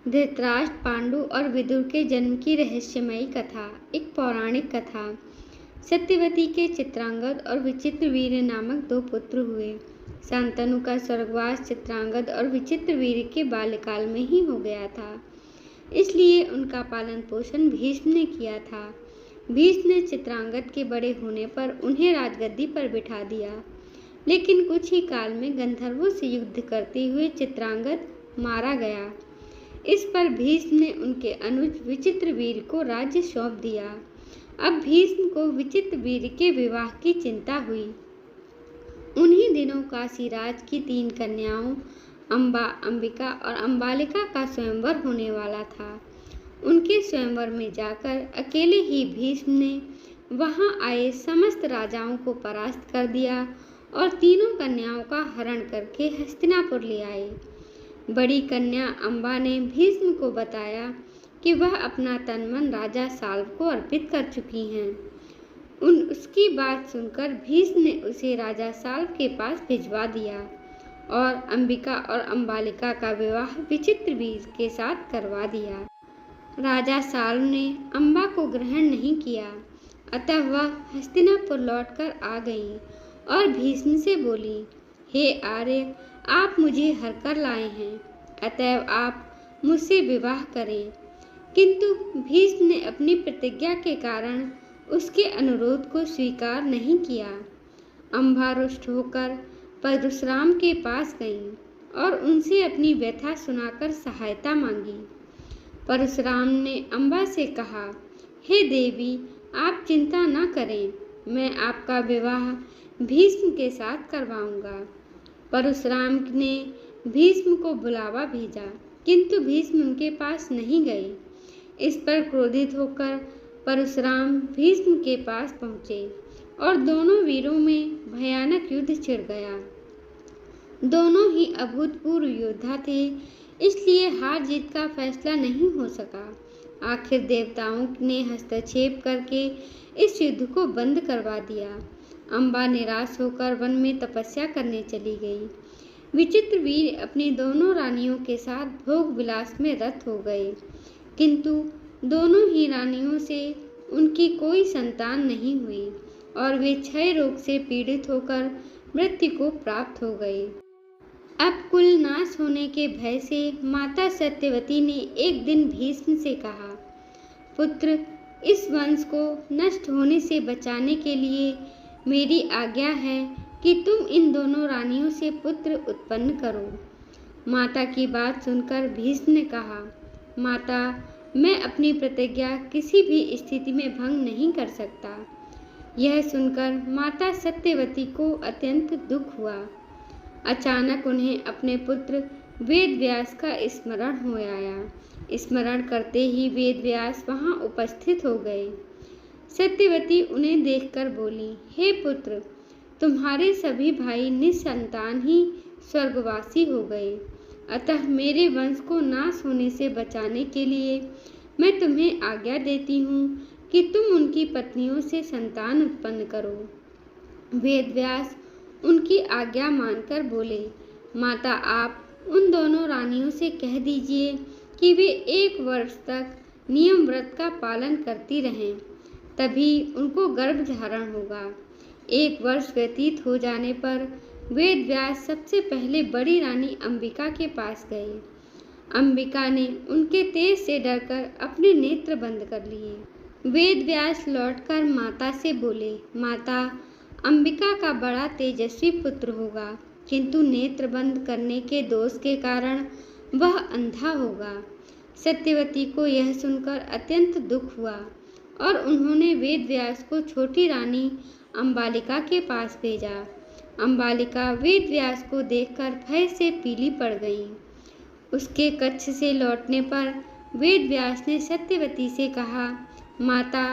धृतराष्ट्र, पांडु और विदुर के जन्म की रहस्यमयी कथा। एक पौराणिक कथा। सत्यवती के चित्रांगद और विचित्रवीर्य नामक दो पुत्र हुए। शांतनु का स्वर्गवास चित्रांगद और विचित्रवीर्य के बाल्यकाल में ही हो गया था, इसलिए उनका पालन पोषण भीष्म ने किया था। भीष्म ने चित्रांगद के बड़े होने पर उन्हें राजगद्दी पर बिठा दिया, लेकिन कुछ ही काल में गंधर्वों से युद्ध करते हुए चित्रांगद मारा गया। इस पर भीष्म ने उनके अनुज विचित्रवीर्य को राज्य सौंप दिया। अब भीष्म को विचित्रवीर्य के विवाह की चिंता हुई। उन्हीं दिनों काशीराज की 3 कन्याओं अम्बा, अंबिका और अम्बालिका का स्वयंवर होने वाला था। उनके स्वयंवर में जाकर अकेले ही भीष्म ने वहां आए समस्त राजाओं को परास्त कर दिया और तीनों कन्याओं का हरण करके हस्तिनापुर ले आए। बड़ी कन्या अम्बा ने भीष्म को बताया कि वह अपना तन मन राजा साल्व को अर्पित कर चुकी हैं। उसकी बात सुनकर भीष्म ने उसे राजा साल्व के पास भिजवा दिया और अंबिका और अम्बालिका का विवाह विचित्रवीर्य के साथ करवा दिया। राजा साल्व ने अम्बा को ग्रहण नहीं किया, अतः वह हस्तिनापुर लौटकर आ गई और भीष्म से बोली, हे आर्य, आप मुझे हर कर लाए हैं, अतएव आप मुझसे विवाह करें। किंतु भीष्म ने अपनी प्रतिज्ञा के कारण उसके अनुरोध को स्वीकार नहीं किया। अम्बा रुष्ट होकर परशुराम के पास गई और उनसे अपनी व्यथा सुनाकर सहायता मांगी। परशुराम ने अम्बा से कहा, हे देवी, आप चिंता न करें, मैं आपका विवाह भीष्म के साथ करवाऊंगा। परशुराम ने भीष्म को बुलावा भेजा, किंतु भीष्म उनके पास नहीं गए। इस पर क्रोधित होकर परशुराम भीष्म के पास पहुँचे और दोनों वीरों में भयानक युद्ध छिड़ गया। दोनों ही अभूतपूर्व योद्धा थे, इसलिए हार जीत का फैसला नहीं हो सका। आखिर देवताओं ने हस्तक्षेप करके इस युद्ध को बंद करवा दिया। अम्बा निराश होकर वन में तपस्या करने चली गई। विचित्रवीर्य अपनी दोनों रानियों के साथ भोग विलास में रत हो गए, किंतु दोनों ही रानियों से उनकी कोई संतान नहीं हुई और वे क्षय रोग से पीड़ित होकर मृत्यु को प्राप्त हो गए। अब कुल नाश होने के भय से माता सत्यवती ने एक दिन भीष्म से कहा, पुत्र, इस वंश को नष्ट होने से बचाने के लिए मेरी आज्ञा है कि तुम इन दोनों रानियों से पुत्र उत्पन्न करो। माता की बात सुनकर भीष्म ने कहा, माता, मैं अपनी प्रतिज्ञा किसी भी स्थिति में भंग नहीं कर सकता। यह सुनकर माता सत्यवती को अत्यंत दुख हुआ। अचानक उन्हें अपने पुत्र वेदव्यास का स्मरण हो आया। स्मरण करते ही वेदव्यास वहां उपस्थित हो गए। सत्यवती उन्हें देखकर बोली, हे पुत्र, तुम्हारे सभी भाई निसंतान ही स्वर्गवासी हो गए, अतः मेरे वंश को नाश होने से बचाने के लिए मैं तुम्हें आज्ञा देती हूँ कि तुम उनकी पत्नियों से संतान उत्पन्न करो। वेदव्यास उनकी आज्ञा मानकर बोले, माता, आप उन दोनों रानियों से कह दीजिए कि वे 1 वर्ष तक नियम व्रत का पालन करती रहें, तभी उनको गर्भ धारण होगा। 1 वर्ष व्यतीत हो जाने पर वेदव्यास सबसे पहले बड़ी रानी अंबिका के पास गए। अंबिका ने उनके तेज से डरकर अपने नेत्र बंद कर लिए। वेदव्यास लौटकर माता से बोले, माता, अंबिका का बड़ा तेजस्वी पुत्र होगा, किंतु नेत्र बंद करने के दोष के कारण वह अंधा होगा। सत्यवती को यह सुनकर अत्यंत दुख हुआ और उन्होंने वेदव्यास को छोटी रानी अम्बालिका के पास भेजा। अम्बालिका वेदव्यास को देखकर भय से पीली पड़ गई। उसके कच्छ से लौटने पर वेदव्यास ने सत्यवती से कहा, माता,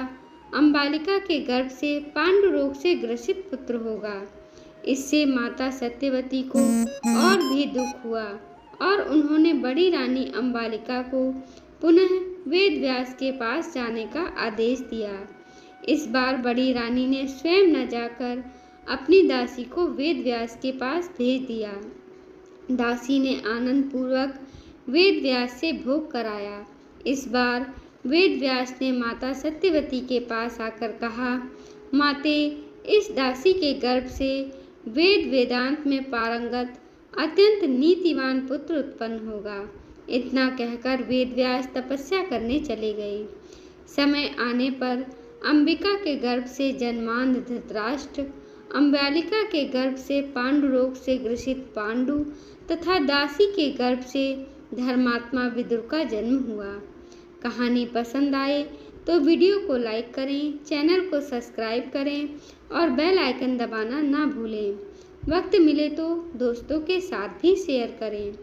अम्बालिका के गर्भ से पांडु रोग से ग्रसित पुत्र होगा। इससे माता सत्यवती को और भी दुख हुआ और उन्होंने बड़ी रानी अम्बालिका को पुनः वेदव्यास के पास जाने का आदेश दिया। इस बार बड़ी रानी ने स्वयं न जाकर अपनी दासी को वेदव्यास के पास भेज दिया। दासी ने आनंद पूर्वक वेद व्यास से भोग कराया। इस बार वेद व्यास ने माता सत्यवती के पास आकर कहा, माते, इस दासी के गर्भ से वेद वेदांत में पारंगत अत्यंत नीतिवान पुत्र उत्पन्न होगा। इतना कहकर वेद व्यास तपस्या करने चले गए। समय आने पर अंबिका के गर्भ से जन्मांध धृतराष्ट्र, अम्बालिका के गर्भ से पांडुरोग से ग्रसित पांडु तथा दासी के गर्भ से धर्मात्मा विदुर का जन्म हुआ। कहानी पसंद आए तो वीडियो को लाइक करें, चैनल को सब्सक्राइब करें और बेल आइकन दबाना ना भूलें। वक्त मिले तो दोस्तों के साथ भी शेयर करें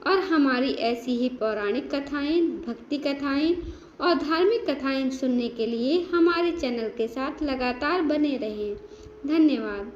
और हमारी ऐसी ही पौराणिक कथाएं, भक्ति कथाएं और धार्मिक कथाएं सुनने के लिए हमारे चैनल के साथ लगातार बने रहें। धन्यवाद।